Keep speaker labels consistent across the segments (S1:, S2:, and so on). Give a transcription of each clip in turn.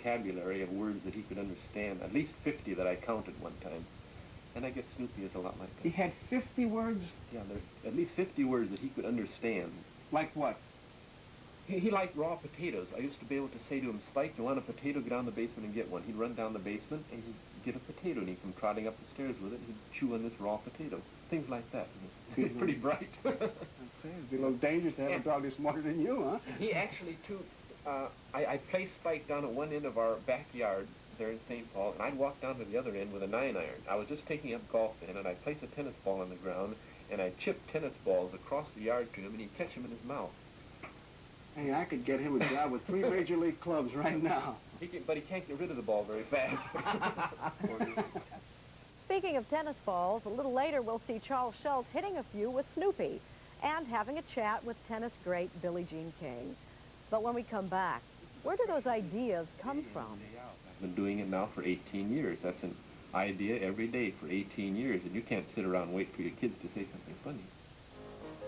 S1: vocabulary of words that he could understand, at least 50 that I counted one time. And I guess Snoopy is a lot like that.
S2: He had 50 words?
S1: Yeah, there's at least 50 words that he could understand.
S2: Like what?
S1: He liked raw potatoes. I used to be able to say to him, Spike, you want a potato? Get down the basement and get one. He'd run down the basement and he'd get a potato and he'd come trotting up the stairs with it and he'd chew on this raw potato. Things like that. He's pretty bright.
S2: I'd say it'd be a little dangerous to have a dog that's smarter than you, huh?
S1: He actually, too, I placed Spike down at one end of our backyard there in St. Paul, and I'd walk down to the other end with a 9-iron. I was just taking up golf then, and I'd place a tennis ball on the ground, and I'd chip tennis balls across the yard to him, and he'd catch them in his mouth.
S2: Hey, I could get him a job with 3 Major League clubs right now.
S1: But he can't get rid of the ball very fast.
S3: Speaking of tennis balls, a little later we'll see Charles Schultz hitting a few with Snoopy and having a chat with tennis great Billie Jean King. But when we come back, where do those ideas come from?
S1: I've been doing it now for 18 years. That's an idea every day for 18 years, and you can't sit around and wait for your kids to say something funny.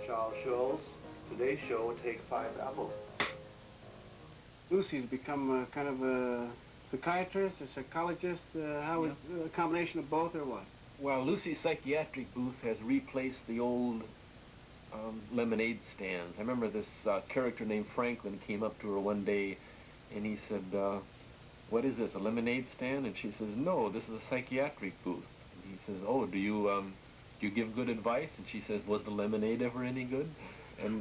S4: Charles Schultz. Today's show will take 5 apples.
S2: Lucy's become kind of a psychiatrist, a psychologist, a combination of both or what?
S1: Well, Lucy's psychiatric booth has replaced the old lemonade stands. I remember this character named Franklin came up to her one day and he said, what is this, a lemonade stand? And she says, no, this is a psychiatric booth. And he says, oh, do you give good advice? And she says, was the lemonade ever any good? And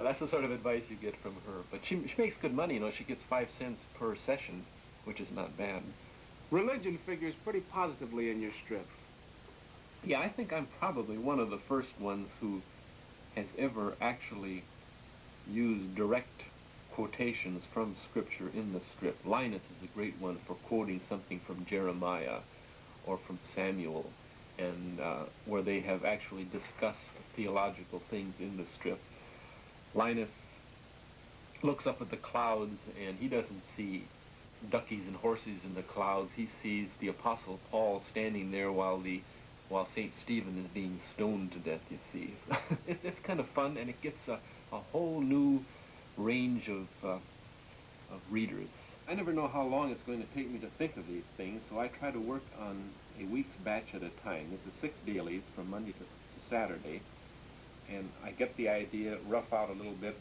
S1: that's the sort of advice you get from her. But she makes good money, you know. She gets 5 cents per session, which is not bad.
S2: Religion figures pretty positively in your strip.
S1: Yeah, I think I'm probably one of the first ones who has ever actually used direct quotations from Scripture in the strip. Linus is a great one for quoting something from Jeremiah or from Samuel, and where they have actually discussed theological things in the strip. Linus looks up at the clouds and he doesn't see duckies and horses in the clouds. He sees the Apostle Paul standing there while St. Stephen is being stoned to death, you see. It's kind of fun, and it gets a whole new range of readers. I never know how long it's going to take me to think of these things, so I try to work on a week's batch at a time. This is 6 dailies from Monday to Saturday, and I get the idea, rough out a little bit,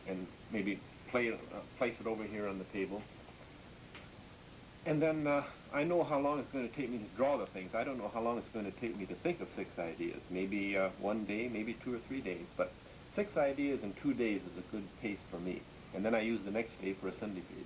S1: and maybe place it over here on the table. And then I know how long it's going to take me to draw the things. I don't know how long it's going to take me to think of 6 ideas. Maybe 1 day, maybe 2 or 3 days. But 6 ideas in 2 days is a good pace for me. And then I use the next day for a Sunday page.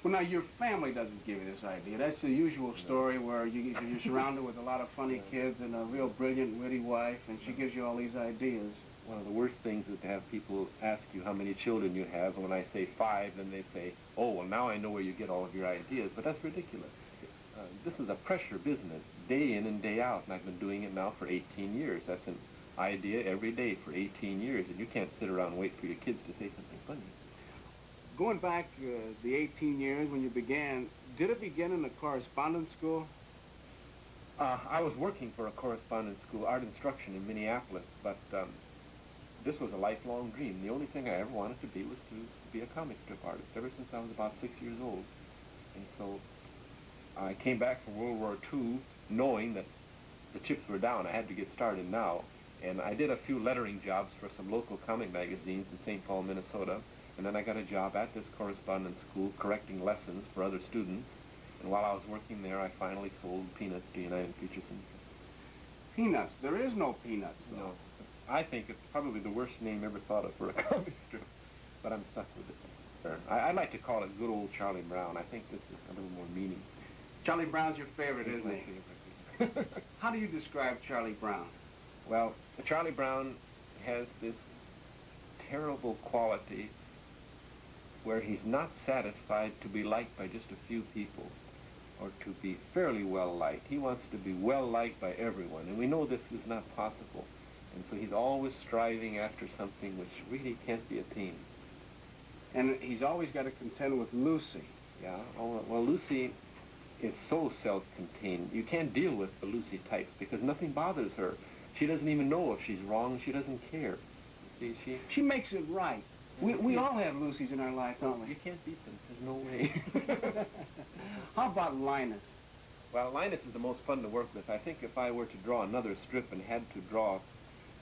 S2: Well, now, your family doesn't give you this idea. That's the usual story where you're surrounded with a lot of funny kids and a real brilliant, witty wife, and she gives you all these ideas.
S1: One of the worst things is to have people ask you how many children you have, and when I say 5, then they say, oh, well, now I know where you get all of your ideas. But that's ridiculous. This is a pressure business, day in and day out, and I've been doing it now for 18 years. That's an idea every day for 18 years, and you can't sit around and wait for your kids to say something funny.
S2: Going back the 18 years when you began, did it begin in a correspondence school?
S1: I was working for a correspondence school, art instruction in Minneapolis, but this was a lifelong dream. The only thing I ever wanted to be was to be a comic strip artist, ever since I was about 6 years old. And so I came back from World War II knowing that the chips were down. I had to get started now. And I did a few lettering jobs for some local comic magazines in St. Paul, Minnesota. And then I got a job at this correspondence school correcting lessons for other students. And while I was working there, I finally sold Peanuts to United Feature Syndicate.
S2: Peanuts? There is no Peanuts, though.
S1: No. I think it's probably the worst name ever thought of for a comic strip, but I'm stuck with it. I'd like to call it Good Old Charlie Brown. I think this is a little more meaning.
S2: Charlie Brown's your favorite, isn't he? How do you describe Charlie Brown?
S1: Well, Charlie Brown has this terrible quality where he's not satisfied to be liked by just a few people or to be fairly well liked. He wants to be well liked by everyone, and we know this is not possible. And so he's always striving after something which really can't be attained.
S2: And he's always got to contend with Lucy.
S1: Yeah, well, Lucy is so self-contained. You can't deal with the Lucy type because nothing bothers her. She doesn't even know if she's wrong. She doesn't care. See,
S2: she makes it right. We all have Lucy's in our life, don't
S1: You
S2: we?
S1: can't beat them. There's no way.
S2: How about Linus?
S1: Well, Linus is the most fun to work with. I think if I were to draw another strip and had to draw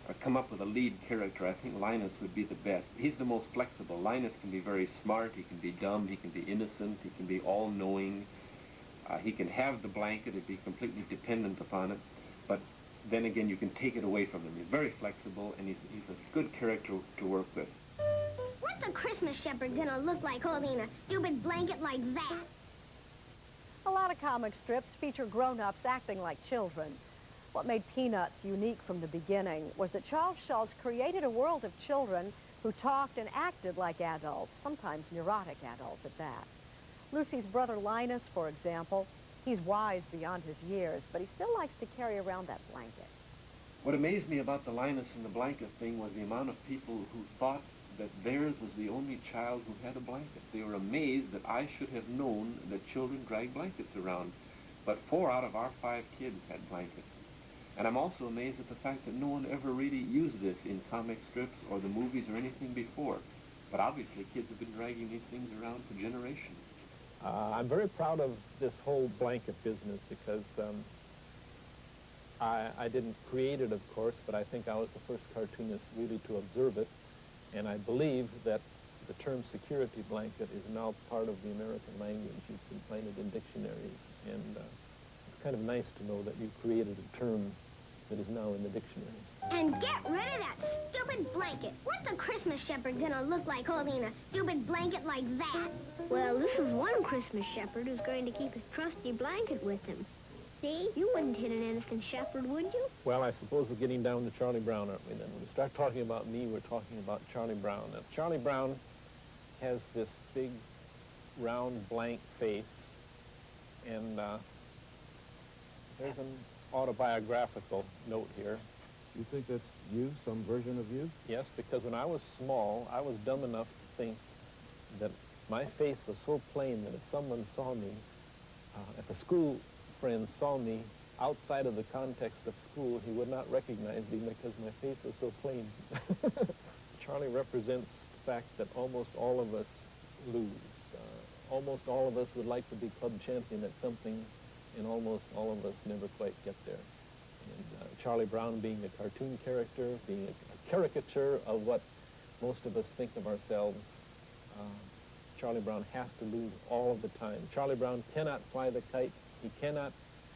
S1: or come up with a lead character, I think Linus would be the best. He's the most flexible. Linus can be very smart, he can be dumb, he can be innocent, he can be all-knowing. He can have the blanket and be completely dependent upon it, but then again, you can take it away from him. He's very flexible, and he's a good character to work with.
S5: What's a Christmas shepherd gonna look like holding a stupid blanket like that?
S3: A lot of comic strips feature grown-ups acting like children. What made Peanuts unique from the beginning was that Charles Schultz created a world of children who talked and acted like adults, sometimes neurotic adults at that. Lucy's brother Linus, for example, he's wise beyond his years, but he still likes to carry around that blanket.
S1: What amazed me about the Linus and the blanket thing was the amount of people who thought that theirs was the only child who had a blanket. They were amazed that I should have known that children drag blankets around, but 4 out of our 5 kids had blankets. And I'm also amazed at the fact that no one ever really used this in comic strips or the movies or anything before. But obviously kids have been dragging these things around for generations.
S6: I'm very proud of this whole blanket business because I didn't create it, of course, but I think I was the first cartoonist really to observe it. And I believe that the term security blanket is now part of the American language. You can find it in dictionaries. And it's kind of nice to know that you created a term that is now in the dictionary.
S5: And get rid of that stupid blanket. What's a Christmas shepherd gonna look like holding a stupid blanket like that? Well, this is one Christmas shepherd who's going to keep his trusty blanket with him. See? You wouldn't hit an innocent shepherd, would you?
S6: Well, I suppose we're getting down to Charlie Brown, aren't we, then? When we start talking about me, we're talking about Charlie Brown. Now, Charlie Brown has this big, round, blank face, and there's an autobiographical note here.
S7: You think that's you, some version of you?
S6: Yes, because when I was small, I was dumb enough to think that my face was so plain that if someone saw me, if a school friend saw me outside of the context of school, he would not recognize me because my face was so plain. Charlie represents the fact that almost all of us lose. Almost all of us would like to be club champion at something, and almost all of us never quite get there. And Charlie Brown being a cartoon character, being a caricature of what most of us think of ourselves, Charlie Brown has to lose all of the time. Charlie Brown cannot fly the kite. He cannot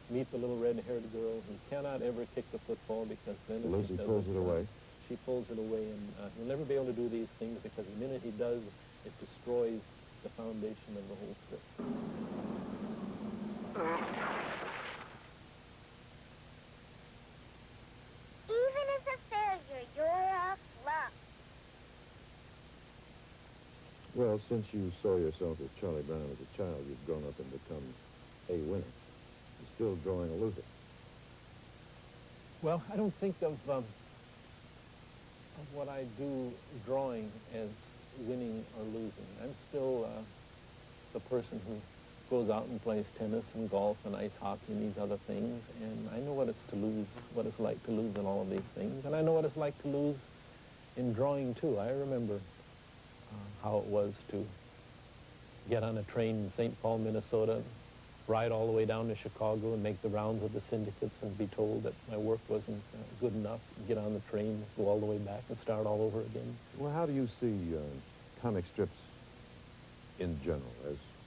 S6: meet the little red-haired girl. He cannot ever kick the football because then
S7: Lucy pulls it away.
S6: She pulls it away, and he'll never be able to do these things because the minute he does, it destroys the foundation of the whole strip.
S5: Even as a failure, you're a flop.
S7: Well, since you saw yourself as Charlie Brown as a child, you've grown up and become a winner. You're still drawing a loser.
S6: Well, I don't think of what I do drawing as winning or losing. I'm still the person who goes out and plays tennis and golf and ice hockey and these other things, and I know what it's to lose, what it's like to lose in all of these things, and I know what it's like to lose in drawing too. I remember how it was to get on a train in St. Paul, Minnesota, ride all the way down to Chicago and make the rounds of the syndicates and be told that my work wasn't good enough, get on the train, go all the way back and start all over again.
S7: Well, how do you see comic strips in general?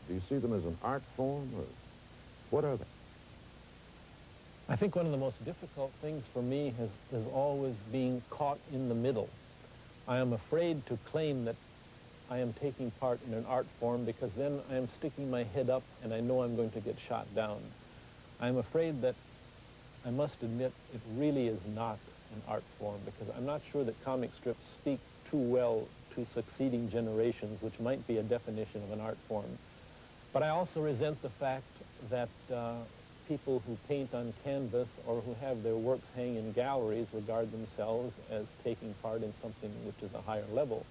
S7: Do you see them as an art form, or what are they?
S6: I think one of the most difficult things for me is always being caught in the middle. I am afraid to claim that I am taking part in an art form because then I am sticking my head up and I know I'm going to get shot down. I'm afraid that I must admit it really is not an art form because I'm not sure that comic strips speak too well to succeeding generations, which might be a definition of an art form. But I also resent the fact that people who paint on canvas or who have their works hang in galleries regard themselves as taking part in something which is a higher level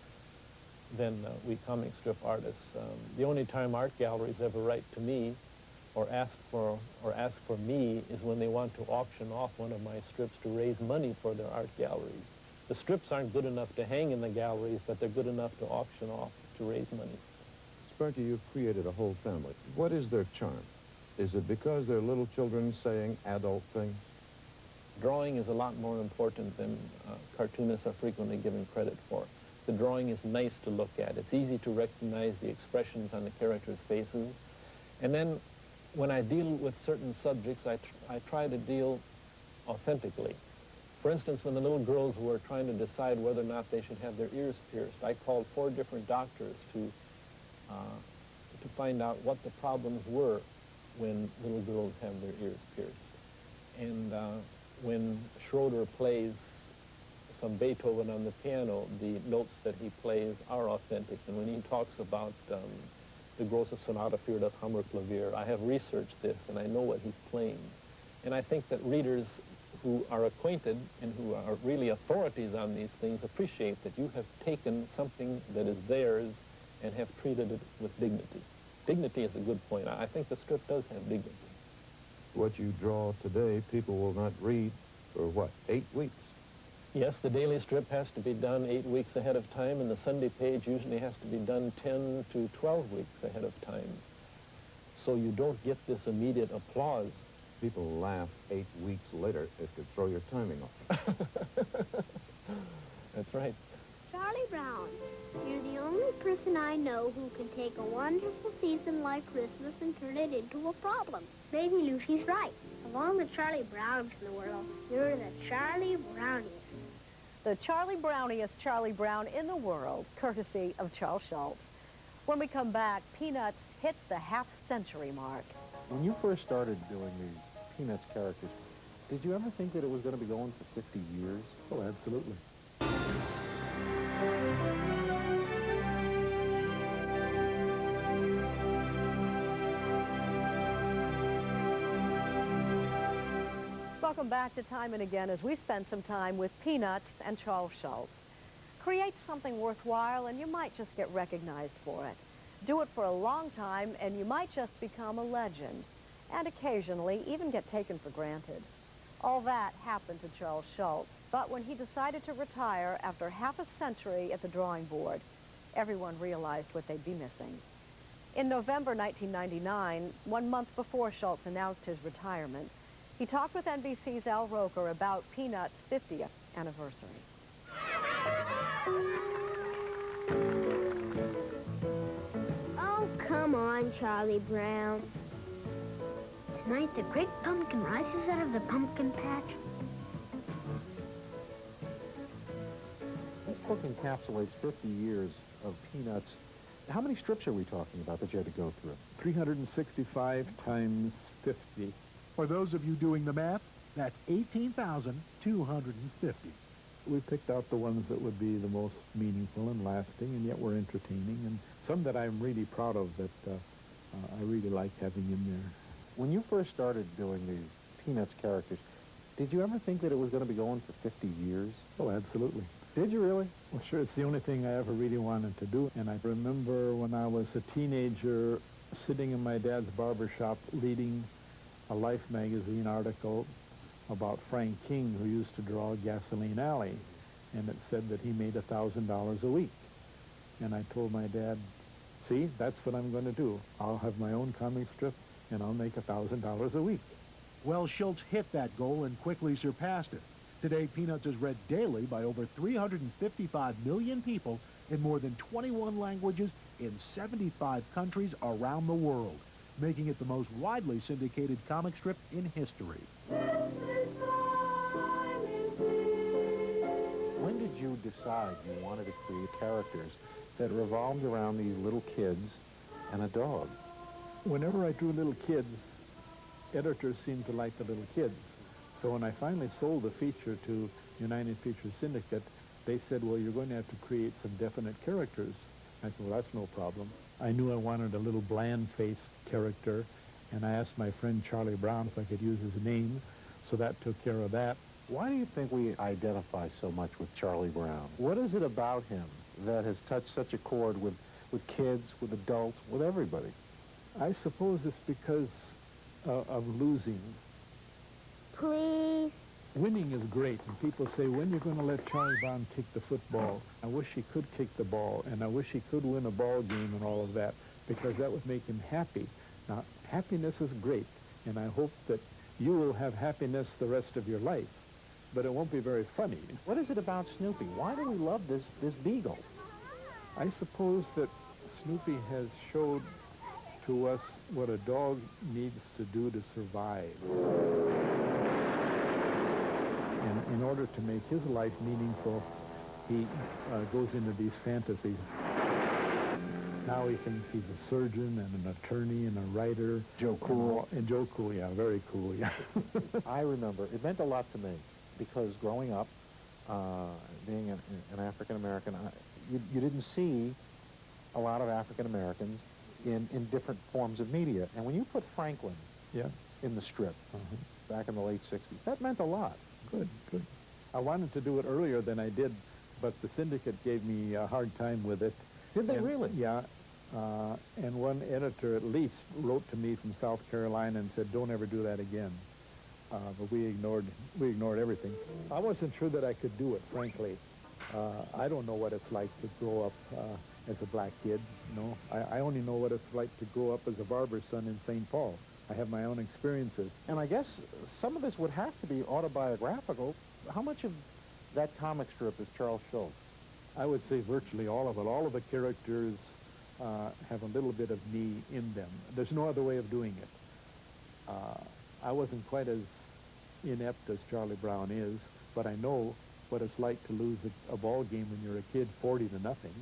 S6: than we comic strip artists. The only time art galleries ever write to me or ask for me is when they want to auction off one of my strips to raise money for their art galleries. The strips aren't good enough to hang in the galleries, but they're good enough to auction off to raise money.
S7: Sparky, you've created a whole family. What is their charm? Is it because they're little children saying adult things?
S6: Drawing is a lot more important than cartoonists are frequently given credit for. The drawing is nice to look at. It's easy to recognize the expressions on the characters' faces. And then when I deal with certain subjects, I try to deal authentically. For instance, when the little girls were trying to decide whether or not they should have their ears pierced, I called 4 different doctors to find out what the problems were when little girls have their ears pierced. And when Schroeder plays some Beethoven on the piano, the notes that he plays are authentic. And when he talks about the Grosse Sonata für das Hammerklavier, I have researched this and I know what he's playing. And I think that readers who are acquainted and who are really authorities on these things appreciate that you have taken something that is theirs and have treated it with dignity. Dignity is a good point. I think the strip does have dignity.
S7: What you draw today, people will not read for, what, 8 weeks?
S6: Yes, the daily strip has to be done 8 weeks ahead of time, and the Sunday page usually has to be done 10 to 12 weeks ahead of time. So you don't get this immediate applause.
S7: People laugh 8 weeks later. It could throw your timing off.
S6: That's right.
S5: Charlie Brown, you're the only person I know who can take a wonderful season like Christmas and turn it into a problem. Maybe Lucy's right. Of all the Charlie Browns in the world, you're the Charlie Browniest.
S3: The Charlie Browniest Charlie Brown in the world, courtesy of Charles Schultz. When we come back, Peanuts hits the half-century mark.
S8: When you first started doing these Peanuts characters, did you ever think that it was going to be going for 50 years?
S9: Oh, absolutely.
S3: Welcome back to Time and Again as we spend some time with Peanuts and Charles Schultz. Create something worthwhile and you might just get recognized for it. Do it for a long time and you might just become a legend, and occasionally even get taken for granted. All that happened to Charles Schultz, but when he decided to retire after half a century at the drawing board, everyone realized what they'd be missing. In November 1999, 1 month before Schultz announced his retirement, he talked with NBC's Al Roker about Peanuts' 50th anniversary.
S5: Oh, come on, Charlie Brown. Tonight, the great pumpkin rises out of the pumpkin patch.
S8: This book encapsulates 50 years of Peanuts. How many strips are we talking about that you had to go through?
S9: 365 times 50. For those of you doing the math, that's 18,250. We picked out the ones that would be the most meaningful and lasting, and yet were entertaining, and some that I'm really proud of that I really like having in there.
S8: When you first started doing these Peanuts characters, did you ever think that it was going to be going for 50 years?
S9: Oh, absolutely.
S8: Did you really?
S9: Well, sure, it's the only thing I ever really wanted to do. And I remember when I was a teenager sitting in my dad's barber shop reading a Life magazine article about Frank King, who used to draw Gasoline Alley, and it said that he made $1,000 a week. And I told my dad, see, that's what I'm going to do. I'll have my own comic strip, and I'll make $1,000 a week.
S10: Well, Schultz hit that goal and quickly surpassed it. Today, Peanuts is read daily by over 355 million people in more than 21 languages in 75 countries around the world, making it the most widely syndicated comic strip in history.
S8: When did you decide you wanted to create characters that revolved around these little kids and a dog?
S9: Whenever I drew little kids, editors seemed to like the little kids. So when I finally sold the feature to United Feature Syndicate, they said, well, you're going to have to create some definite characters. I said, well, that's no problem. I knew I wanted a little bland-faced character, and I asked my friend Charlie Brown if I could use his name, so that took care of that.
S8: Why do you think we identify so much with Charlie Brown? What is it about him that has touched such a chord with kids, with adults, with everybody?
S9: I suppose it's because of losing.
S5: Please?
S9: winning is great, and people say, when you're going to let Charlie Brown kick the football? I wish he could kick the ball, and I wish he could win a ball game and all of that, because that would make him happy. Now, happiness is great, and I hope that you will have happiness the rest of your life, but it won't be very funny.
S8: What is it about Snoopy? Why do we love this beagle?
S9: I suppose that Snoopy has showed to us what a dog needs to do to survive. And in order to make his life meaningful, he goes into these fantasies. Now he thinks he's a surgeon and an attorney and a writer.
S8: Joe Cool.
S9: And Joe Cool, yeah, very cool, yeah.
S8: I remember, it meant a lot to me, because growing up, being an African-American, you didn't see a lot of African-Americans in different forms of media. And when you put Franklin in the strip back in the late 60s, that meant a lot.
S9: Good, good. I wanted to do it earlier than I did, but the syndicate gave me a hard time with it.
S8: Did they really?
S9: Yeah. And one editor at least wrote to me from South Carolina and said, don't ever do that again. But we ignored everything. I wasn't sure that I could do it, frankly. I don't know what it's like to grow up as a black kid. No, I only know what it's like to grow up as a barber's son in St. Paul. I have my own experiences.
S8: And I guess some of this would have to be autobiographical. How much of that comic strip is Charles Schultz?
S9: I would say virtually all of it. All of the characters have a little bit of me in them. There's no other way of doing it. I wasn't quite as inept as Charlie Brown is, but I know what it's like to lose a ball game when you're a kid, 40 to nothing.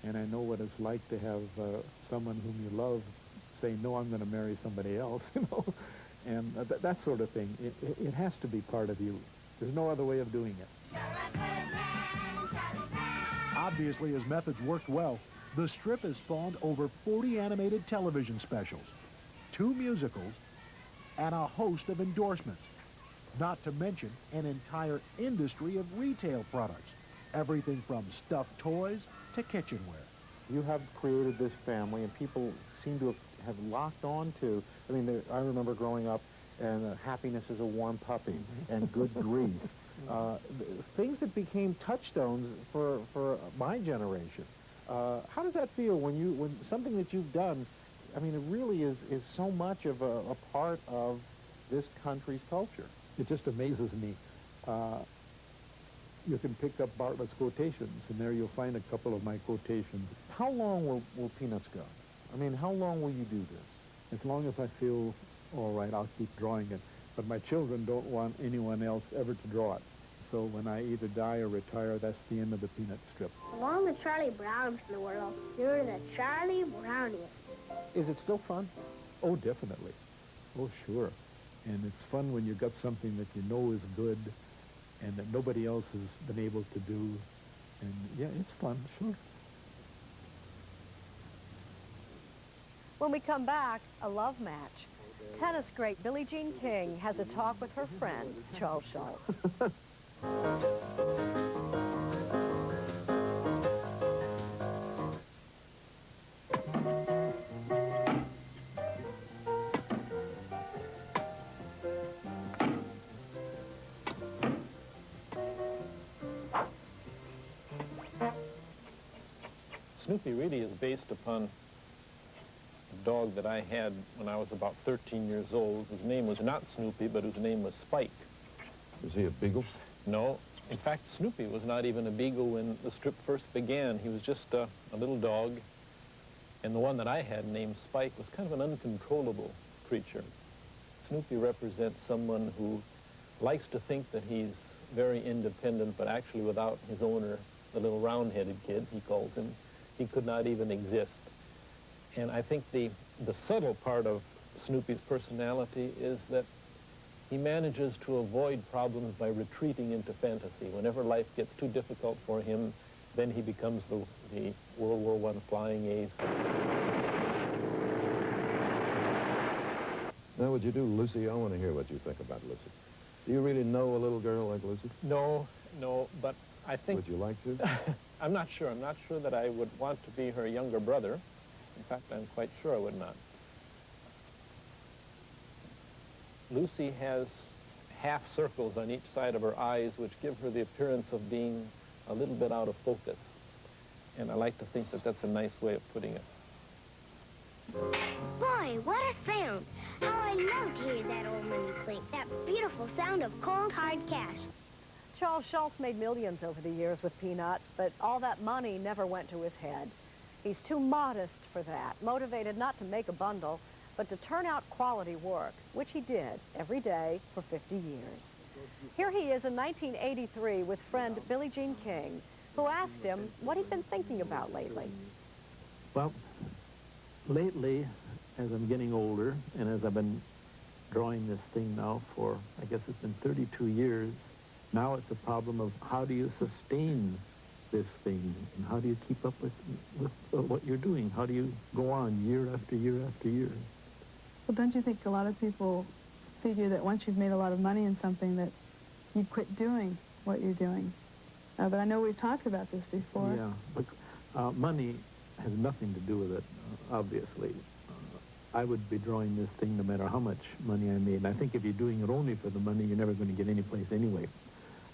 S9: And I know what it's like to have someone whom you love say, no, I'm going to marry somebody else, you know, and that sort of thing. It has to be part of you. There's no other way of doing it.
S10: Obviously, his methods worked well. The strip has spawned over 40 animated television specials, 2 musicals, and a host of endorsements. Not to mention an entire industry of retail products. Everything from stuffed toys to kitchenware.
S8: You have created this family, and people seem to have locked on to, I mean, I remember growing up, and happiness is a warm puppy, and good grief. Things that became touchstones for my generation. How does that feel when something that you've done, I mean, it really is so much of a part of this country's culture?
S9: It just amazes me. You can pick up Bartlett's quotations, and there you'll find a couple of my quotations.
S8: How long will Peanuts go? I mean, how long will you do this?
S9: As long as I feel all right, I'll keep drawing it. But my children don't want anyone else ever to draw it. So when I either die or retire, that's the end of the Peanut strip.
S5: Along with Charlie Browns in the world, you're the Charlie Browniest.
S8: Is it still fun?
S9: Oh, definitely. Oh, sure. And it's fun when you got something that you know is good and that nobody else has been able to do. And yeah, it's fun, sure.
S3: When we come back, a love match. Tennis great Billie Jean King has a talk with her friend, Charles Schultz.
S6: Snoopy really is based upon a dog that I had when I was about 13 years old, whose name was not Snoopy, but whose name was Spike.
S7: Was he a beagle?
S6: No. In fact, Snoopy was not even a beagle when the strip first began. He was just a little dog. And the one that I had named Spike was kind of an uncontrollable creature. Snoopy represents someone who likes to think that he's very independent, but actually without his owner, the little round-headed kid, he calls him, he could not even exist. And I think the subtle part of Snoopy's personality is that he manages to avoid problems by retreating into fantasy. Whenever life gets too difficult for him, then he becomes the World War I flying ace.
S7: Now, would you do Lucy? I want to hear what you think about Lucy. Do you really know a little girl like Lucy?
S6: No, but I think...
S7: Would you like to?
S6: I'm not sure. I'm not sure that I would want to be her younger brother. In fact, I'm quite sure I would not. Lucy has half circles on each side of her eyes, which give her the appearance of being a little bit out of focus. And I like to think that that's a nice way of putting it.
S5: Boy, what a sound. How I love to hear that old money clink, that beautiful sound of cold, hard cash.
S3: Charles Schultz made millions over the years with Peanuts, but all that money never went to his head. He's too modest for that, motivated not to make a bundle, but to turn out quality work, which he did every day for 50 years. Here he is in 1983 with friend Billie Jean King, who asked him what he'd been thinking about lately.
S6: Well, lately, as I'm getting older, and as I've been drawing this thing now for, I guess it's been 32 years, now it's a problem of how do you sustain this thing, and how do you keep up with what you're doing? How do you go on year after year after year?
S11: Well, don't you think a lot of people figure that once you've made a lot of money in something that you quit doing what you're doing? But I know we've talked about this before.
S6: Yeah, but money has nothing to do with it, obviously. I would be drawing this thing no matter how much money I made. And I think if you're doing it only for the money, you're never going to get any place anyway.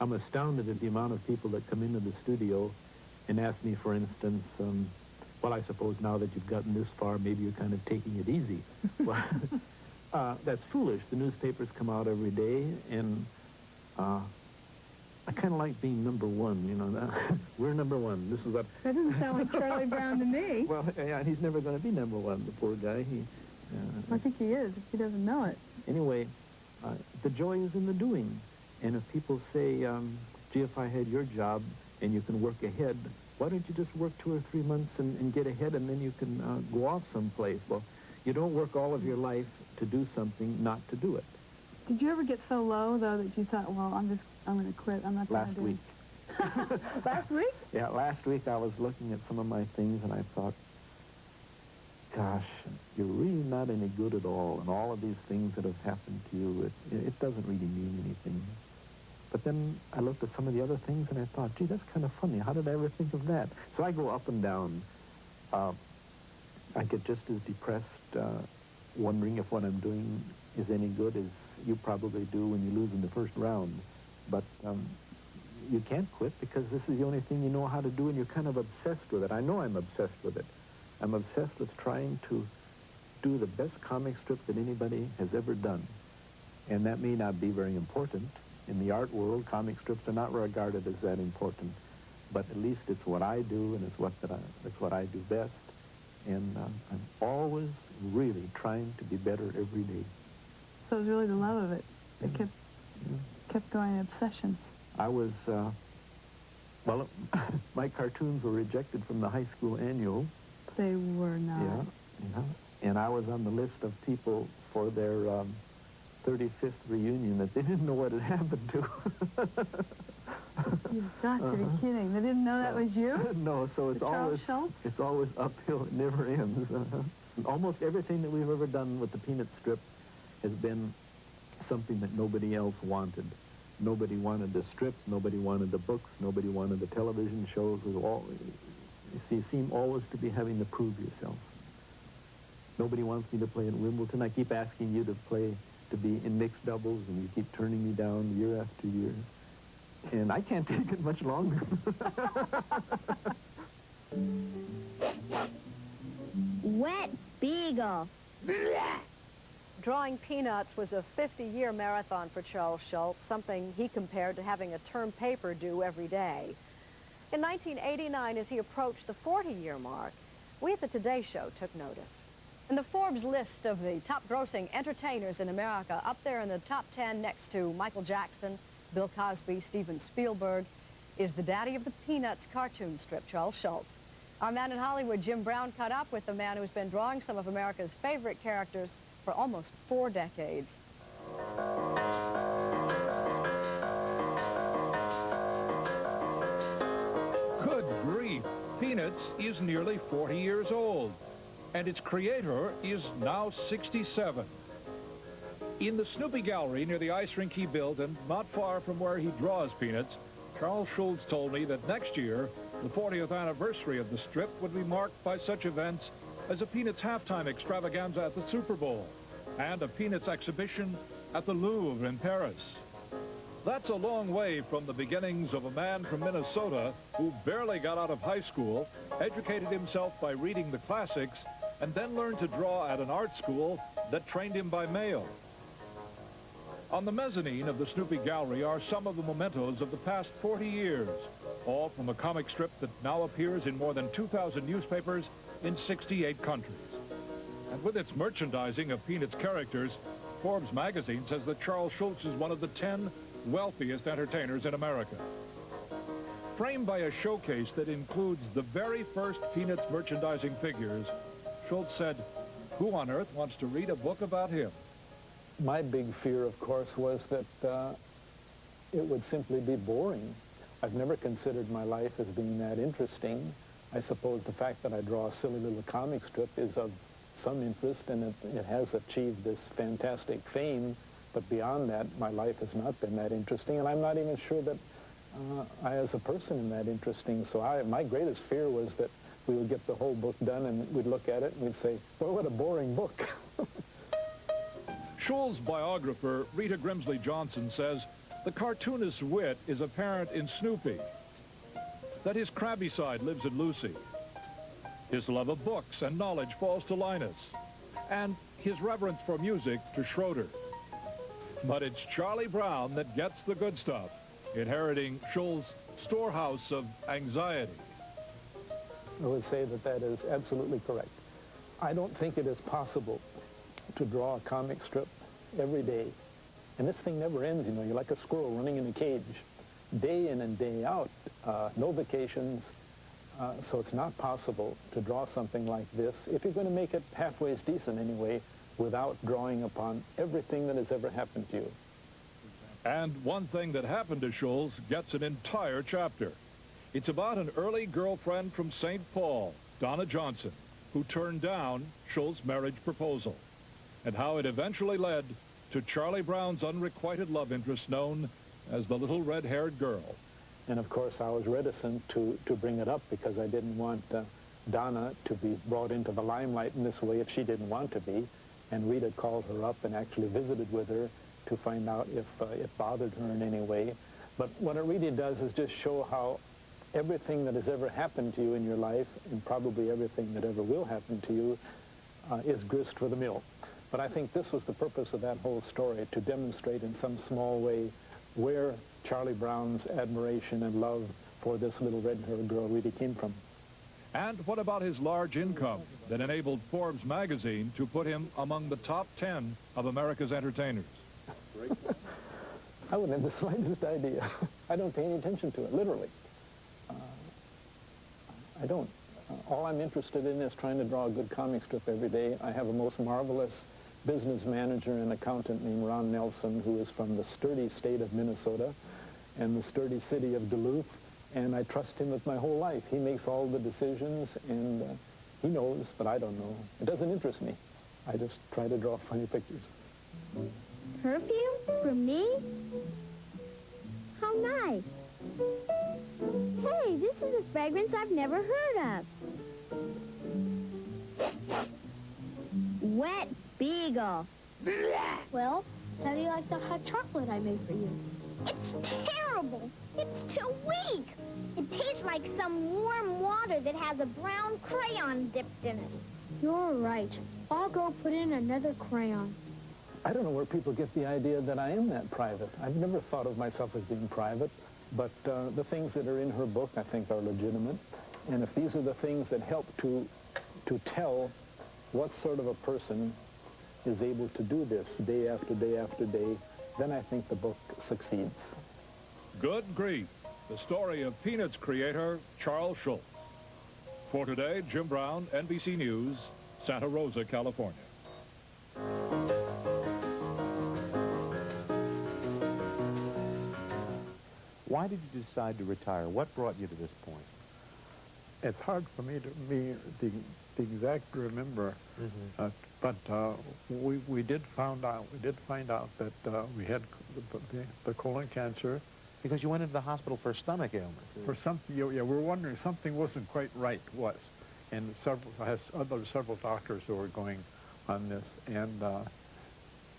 S6: I'm astounded at the amount of people that come into the studio and ask me, for instance, well, I suppose now that you've gotten this far, maybe you're kind of taking it easy. Well, that's foolish. The newspapers come out every day, and I kind of like being number one, you know. We're number one. This is what...
S11: That doesn't sound like Charlie Brown to me.
S6: Well, yeah, he's never going to be number one, the poor guy.
S11: I think he is, if he doesn't know it.
S6: Anyway, the joy is in the doing. And if people say, gee, if I had your job and you can work ahead, why don't you just work 2 or 3 months and get ahead, and then you can go off someplace? Well, you don't work all of your life to do something, not to do it.
S11: Did you ever get so low, though, that you thought, well, I'm going to quit, I'm not going to do it?
S6: Last week.
S11: Last week?
S6: Yeah, last week I was looking at some of my things, and I thought, gosh, you're really not any good at all, and all of these things that have happened to you, it doesn't really mean anything. But then I looked at some of the other things, and I thought, gee, that's kind of funny. How did I ever think of that? So I go up and down. I get just as depressed, wondering if what I'm doing is any good as you probably do when you lose in the first round. But you can't quit because this is the only thing you know how to do, and you're kind of obsessed with it. I know I'm obsessed with it. I'm obsessed with trying to do the best comic strip that anybody has ever done. And that may not be very important. In the art world, comic strips are not regarded as that important. But at least it's what I do, and it's what I do best. And I'm always really trying to be better every day.
S11: So it was really the love of it that kept going, an obsession.
S6: I was, well, my cartoons were rejected from the high school annual.
S11: They were not.
S6: Yeah. And I was on the list of people for their 35th reunion that they didn't know what had happened to.
S11: You've got to be kidding. They didn't know that was you?
S6: No, so it's always uphill. It never ends. Almost everything that we've ever done with the Peanut strip has been something that nobody else wanted. Nobody wanted the strip, nobody wanted the books, nobody wanted the television shows. You seem always to be having to prove yourself. Nobody wants me to play in Wimbledon. I keep asking you to be in mixed doubles, and you keep turning me down year after year. And I can't take it much longer.
S5: Wet beagle.
S3: Drawing Peanuts was a 50-year marathon for Charles Schultz, something he compared to having a term paper due every day. In 1989, as he approached the 40-year mark, we at the Today Show took notice. In the Forbes list of the top-grossing entertainers in America, up there in the top 10 next to Michael Jackson, Bill Cosby, Steven Spielberg, is the daddy of the Peanuts cartoon strip, Charles Schultz. Our man in Hollywood, Jim Brown, caught up with the man who's been drawing some of America's favorite characters for almost 4 decades.
S12: Good grief! Peanuts is nearly 40 years old, and its creator is now 67. In the Snoopy Gallery near the ice rink he built, and not far from where he draws Peanuts, Charles Schultz told me that next year, the 40th anniversary of the strip would be marked by such events as a Peanuts halftime extravaganza at the Super Bowl and a Peanuts exhibition at the Louvre in Paris. That's a long way from the beginnings of a man from Minnesota who barely got out of high school, educated himself by reading the classics, and then learned to draw at an art school that trained him by mail. On the mezzanine of the Snoopy Gallery are some of the mementos of the past 40 years, all from a comic strip that now appears in more than 2,000 newspapers in 68 countries. And with its merchandising of Peanuts characters, Forbes magazine says that Charles Schultz is one of the 10 wealthiest entertainers in America. Framed by a showcase that includes the very first Peanuts merchandising figures, Schultz said, "Who on earth wants to read a book about him?"
S6: My big fear, of course, was that it would simply be boring. I've never considered my life as being that interesting. I suppose the fact that I draw a silly little comic strip is of some interest, and it has achieved this fantastic fame, but beyond that, my life has not been that interesting, and I'm not even sure that I, as a person, am that interesting. So my greatest fear was that we would get the whole book done, and we'd look at it, and we'd say, well, what a boring book.
S12: Schultz's biographer, Rita Grimsley Johnson, says the cartoonist's wit is apparent in Snoopy, that his crabby side lives in Lucy, his love of books and knowledge falls to Linus, and his reverence for music to Schroeder. But it's Charlie Brown that gets the good stuff, inheriting Schultz's storehouse of anxiety.
S6: I would say that that is absolutely correct. I don't think it is possible to draw a comic strip every day. And this thing never ends, you know. You're like a squirrel running in a cage, day in and day out, no vacations. So it's not possible to draw something like this, if you're going to make it halfway decent anyway, without drawing upon everything that has ever happened to you.
S12: And one thing that happened to Schultz gets an entire chapter. It's about an early girlfriend from St. Paul, Donna Johnson, who turned down Schultz's marriage proposal, and how it eventually led to Charlie Brown's unrequited love interest known as the little red-haired girl.
S6: And of course, I was reticent to bring it up because I didn't want Donna to be brought into the limelight in this way if she didn't want to be. And Rita called her up and actually visited with her to find out if it bothered her in any way. But what it really does is just show how everything that has ever happened to you in your life, and probably everything that ever will happen to you, is grist for the mill. But I think this was the purpose of that whole story, to demonstrate in some small way where Charlie Brown's admiration and love for this little red-haired girl really came from.
S12: And what about his large income that enabled Forbes magazine to put him among the top 10 of America's entertainers?
S6: I wouldn't have the slightest idea. I don't pay any attention to it, literally. I don't. All I'm interested in is trying to draw a good comic strip every day. I have a most marvelous business manager and accountant named Ron Nelson, who is from the sturdy state of Minnesota and the sturdy city of Duluth, and I trust him with my whole life. He makes all the decisions, and he knows, but I don't know. It doesn't interest me. I just try to draw funny pictures.
S5: Perfume? For me? How nice. Hey, this is a fragrance I've never heard of. Wet Beagle. Well, how do you like the hot chocolate I made for you? It's terrible. It's too weak. It tastes like some warm water that has a brown crayon dipped in it. You're right. I'll go put in another crayon.
S6: I don't know where people get the idea that I am that private. I've never thought of myself as being private, but the things that are in her book, I think, are legitimate. And if these are the things that help to tell what sort of a person is able to do this day after day after day, then I think the book succeeds.
S12: Good grief, the story of Peanuts creator Charles Schultz. For today, Jim Brown, NBC News, Santa Rosa, California.
S8: Why did you decide to retire? What brought you to this point?
S9: It's hard for me to the exact remember, but we did find out that we had the colon cancer.
S8: Because you went into the hospital for a stomach ailment.
S9: For something, yeah, we were wondering something wasn't quite right. And several doctors who were going on this, and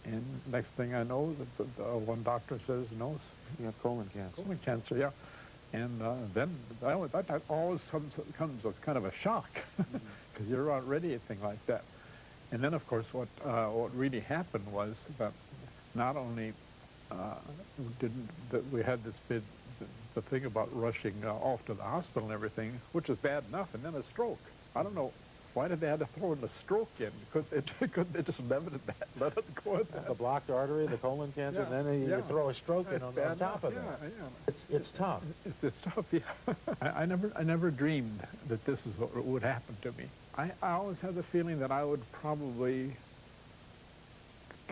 S9: And next thing I know, one doctor says, no,
S8: You have colon cancer.
S9: colon cancer, yeah. And then that always comes as kind of a shock, because you're not ready anything like that. And then, of course, what really happened was that not only we had this big, the thing about rushing off to the hospital and everything, which was bad enough, and then a stroke. I don't know, why did they have to throw in the stroke in? Couldn't they just let it go at that?
S8: The blocked artery, the colon cancer,
S9: Yeah,
S8: and then you
S9: yeah.
S8: throw a stroke in on top of it.
S9: Yeah.
S8: It's tough.
S9: It's tough, yeah. I never dreamed that this is what would happen to me. I always had the feeling that I would probably,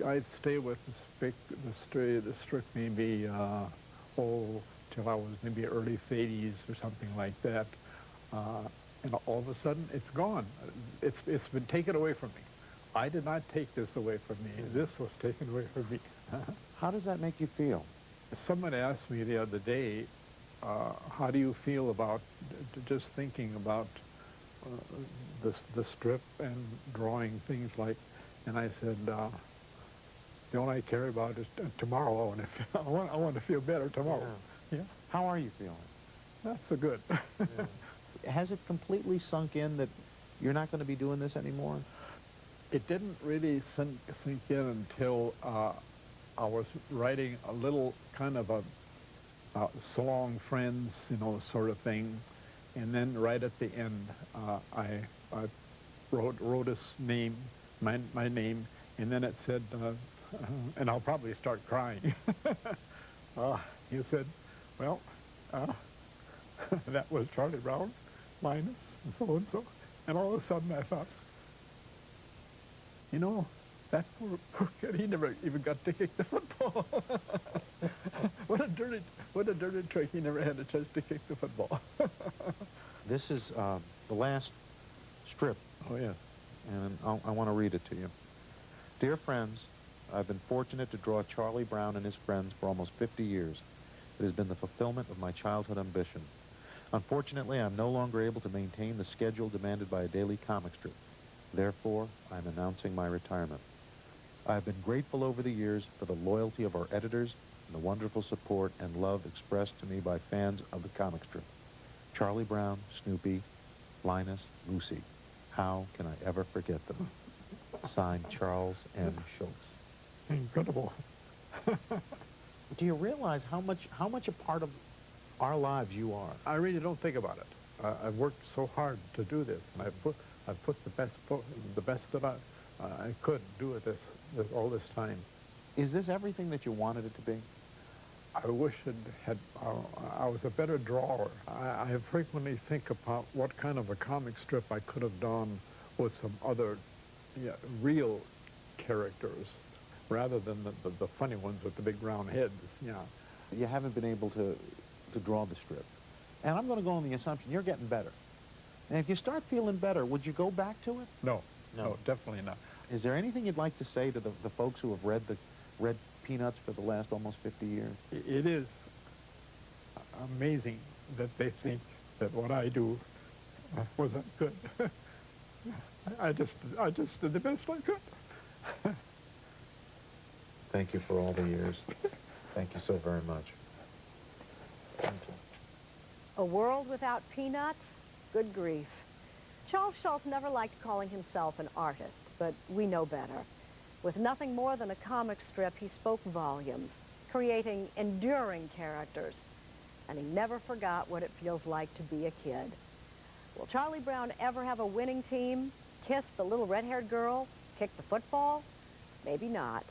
S9: I'd stay with the strip maybe, till I was maybe early 80s or something like that. And all of a sudden, it's gone. It's been taken away from me. I did not take this away from me. This was taken away from me.
S8: How does that make you feel?
S9: Someone asked me the other day, how do you feel about just thinking about the strip and drawing things like, and I said, the only I care about is tomorrow. I want to feel better tomorrow. Yeah.
S8: How are you feeling?
S9: Not so good.
S8: Has it completely sunk in that you're not going to be doing this anymore?
S9: It didn't really sink in until I was writing a little kind of a so long friends, sort of thing. And then right at the end, I wrote his name, my name, and then it said, and I'll probably start crying. He said, well, that was Charlie Brown, minus, and so. And all of a sudden I thought, that poor kid, he never even got to kick the football. What a dirty trick, he never had a chance to kick the football.
S8: This is the last strip.
S9: Oh, yes.
S8: And I want to read it to you. Dear friends, I've been fortunate to draw Charlie Brown and his friends for almost 50 years. It has been the fulfillment of my childhood ambition. Unfortunately, I'm no longer able to maintain the schedule demanded by a daily comic strip. Therefore, I'm announcing my retirement. I have been grateful over the years for the loyalty of our editors and the wonderful support and love expressed to me by fans of the comic strip. Charlie Brown, Snoopy, Linus, Lucy. How can I ever forget them? Signed, Charles M. Schultz.
S9: Incredible.
S8: Do you realize how much a part of our lives you are?
S9: I really don't think about it. I've worked so hard to do this, and I've put the best that I could do at this all this time.
S8: Is this everything that you wanted it to be?
S9: I wish I was a better drawer. I frequently think about what kind of a comic strip I could have done with some other real characters, rather than the funny ones with the big round heads. Yeah.
S8: You haven't been able to draw the strip. And I'm going to go on the assumption you're getting better. And if you start feeling better, would you go back to it?
S9: No, definitely not.
S8: Is there anything you'd like to say to the folks who have read Peanuts for the last almost 50 years?
S9: It is amazing that they think that what I do wasn't good. I just did the best I could.
S8: Thank you for all the years. Thank you so very much. Thank you.
S3: A world without Peanuts? Good grief. Charles Schultz never liked calling himself an artist, but we know better. With nothing more than a comic strip, he spoke volumes, creating enduring characters. And he never forgot what it feels like to be a kid. Will Charlie Brown ever have a winning team? Kiss the little red-haired girl? Kick the football? Maybe not.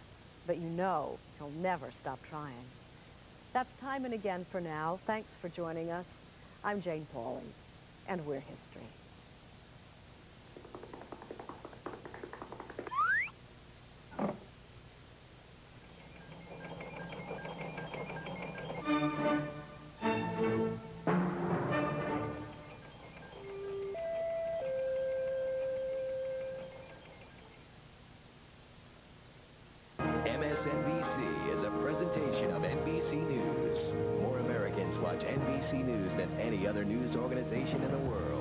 S3: But he'll never stop trying. That's time and again for now. Thanks for joining us. I'm Jane Pauley, and we're history.
S13: MSNBC is a presentation of NBC News. More Americans watch NBC News than any other news organization in the world.